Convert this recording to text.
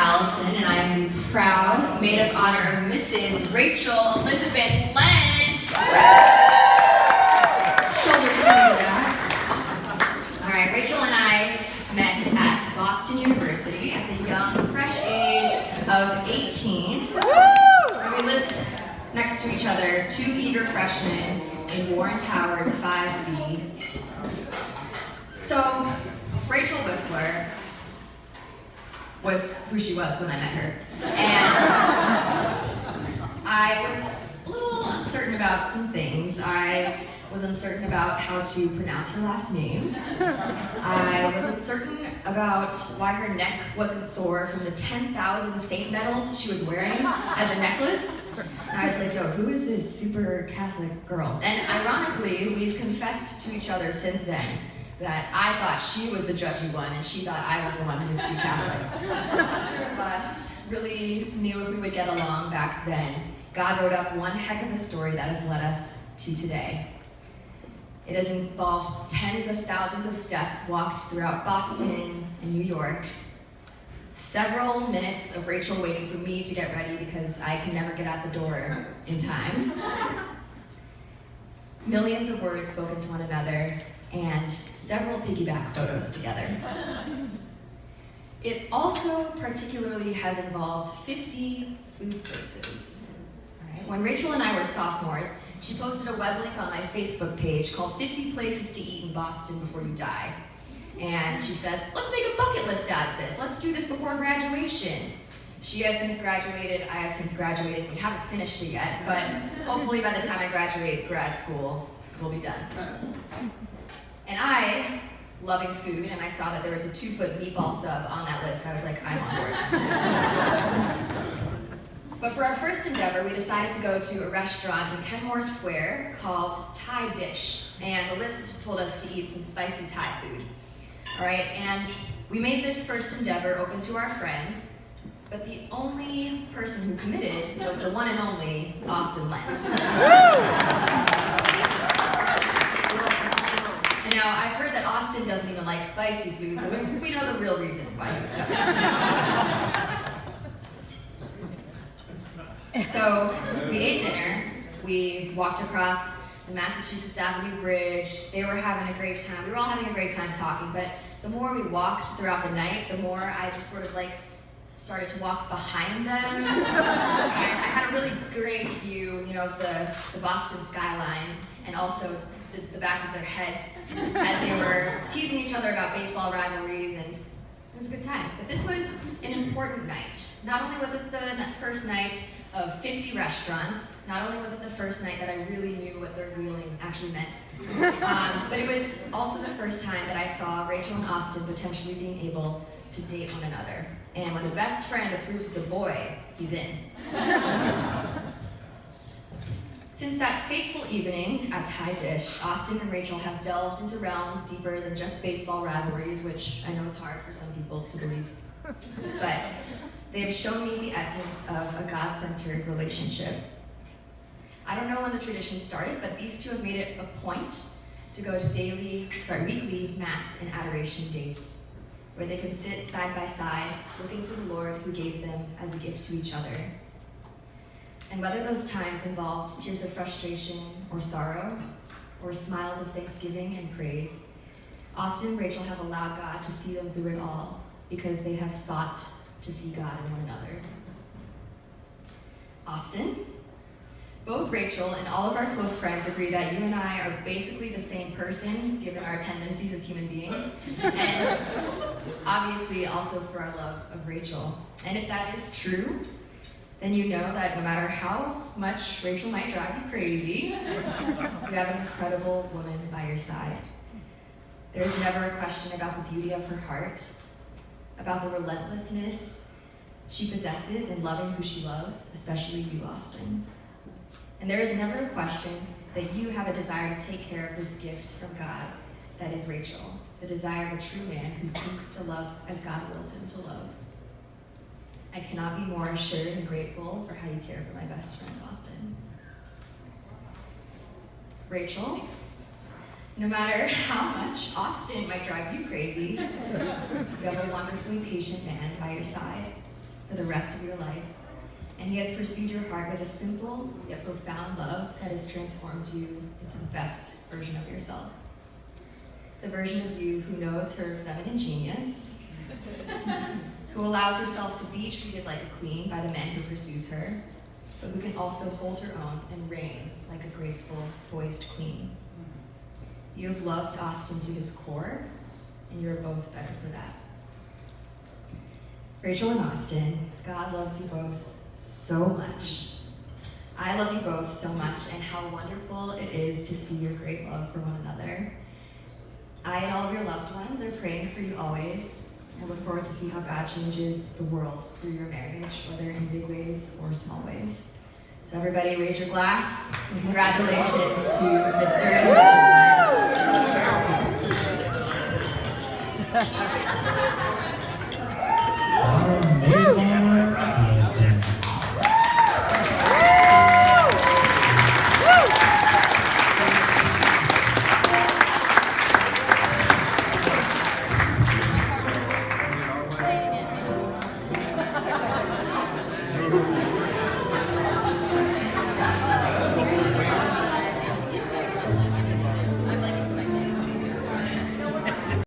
Alison, and I am the proud maid of honor of Mrs. Rachel Elizabeth Lent. Shoulder to that. All right, Rachel and I met at Boston University at the young, fresh age of 18. And we lived next to each other, two eager freshmen in Warren Towers 5B. So, Rachel Whiffler was who she was when I met her. And I was a little uncertain about some things. I was uncertain about how to pronounce her last name. I was uncertain about why her neck wasn't sore from the 10,000 saint medals she was wearing as a necklace. And I was like, yo, who is this super Catholic girl? And ironically, we've confessed to each other since then that I thought she was the judgy one and she thought I was the one who was too Catholic. Neither of us really knew if we would get along back then. God wrote up one heck of a story that has led us to today. It has involved tens of thousands of steps walked throughout Boston and New York, several minutes of Rachel waiting for me to get ready because I can never get out the door in time, millions of words spoken to one another, and several piggyback photos together. It also particularly has involved 50 food places. Right? When Rachel and I were sophomores, she posted a web link on my Facebook page called 50 Places to Eat in Boston Before You Die. And she said, let's make a bucket list out of this. Let's do this before graduation. She has since graduated, I have since graduated. We haven't finished it yet, but hopefully by the time I graduate grad school, we'll be done. And I, loving food, and I saw that there was a 2-foot meatball sub on that list. I was like, I'm on board. But for our first endeavor, we decided to go to a restaurant in Kenmore Square called Thai Dish. And the list told us to eat some spicy Thai food. All right, and we made this first endeavor open to our friends, but the only person who committed was the one and only Austin Lent. And now, I've heard that Austin doesn't even like spicy food, so we know the real reason why he was coming. So, we ate dinner, we walked across the Massachusetts Avenue Bridge, they were having a great time, we were all having a great time talking, but the more we walked throughout the night, the more I just sort of started to walk behind them, and I had a really great view, of the Boston skyline, and also the back of their heads as they were teasing each other about baseball rivalries, and it was a good time. But this was an important night. Not only was it the first night of 50 restaurants, not only was it the first night that I really knew what third wheeling actually meant, but it was also the first time that I saw Rachel and Austin potentially being able to date one another. And when the best friend approves of the boy, he's in. Since that fateful evening at Thai Dish, Austin and Rachel have delved into realms deeper than just baseball rivalries, which I know is hard for some people to believe. But they have shown me the essence of a God-centered relationship. I don't know when the tradition started, but these two have made it a point to go to weekly Mass and adoration dates, where they can sit side by side, looking to the Lord who gave them as a gift to each other. And whether those times involved tears of frustration or sorrow, or smiles of thanksgiving and praise, Austin and Rachel have allowed God to see them through it all, because they have sought to see God in one another. Austin, both Rachel and all of our close friends agree that you and I are basically the same person, given our tendencies as human beings, and obviously also for our love of Rachel. And if that is true, then you know that no matter how much Rachel might drive you crazy, you have an incredible woman by your side. There is never a question about the beauty of her heart, about the relentlessness she possesses in loving who she loves, especially you, Austin. And there is never a question that you have a desire to take care of this gift from God that is Rachel, the desire of a true man who seeks to love as God wills him to love. I cannot be more assured and grateful for how you care for my best friend, Austin. Rachel, no matter how much Austin might drive you crazy, you have a wonderfully patient man by your side. for the rest of your life, and he has pursued your heart with a simple yet profound love that has transformed you into the best version of yourself. The version of you who knows her feminine genius, who allows herself to be treated like a queen by the man who pursues her, but who can also hold her own and reign like a graceful, poised queen. You have loved Austin to his core, and you are both better for that. Rachel and Austin, God loves you both so much. I love you both so much, and how wonderful it is to see your great love for one another. I and all of your loved ones are praying for you always. I look forward to see how God changes the world through your marriage, whether in big ways or small ways. So everybody raise your glass, and congratulations to Mr. and Mrs. Lynch.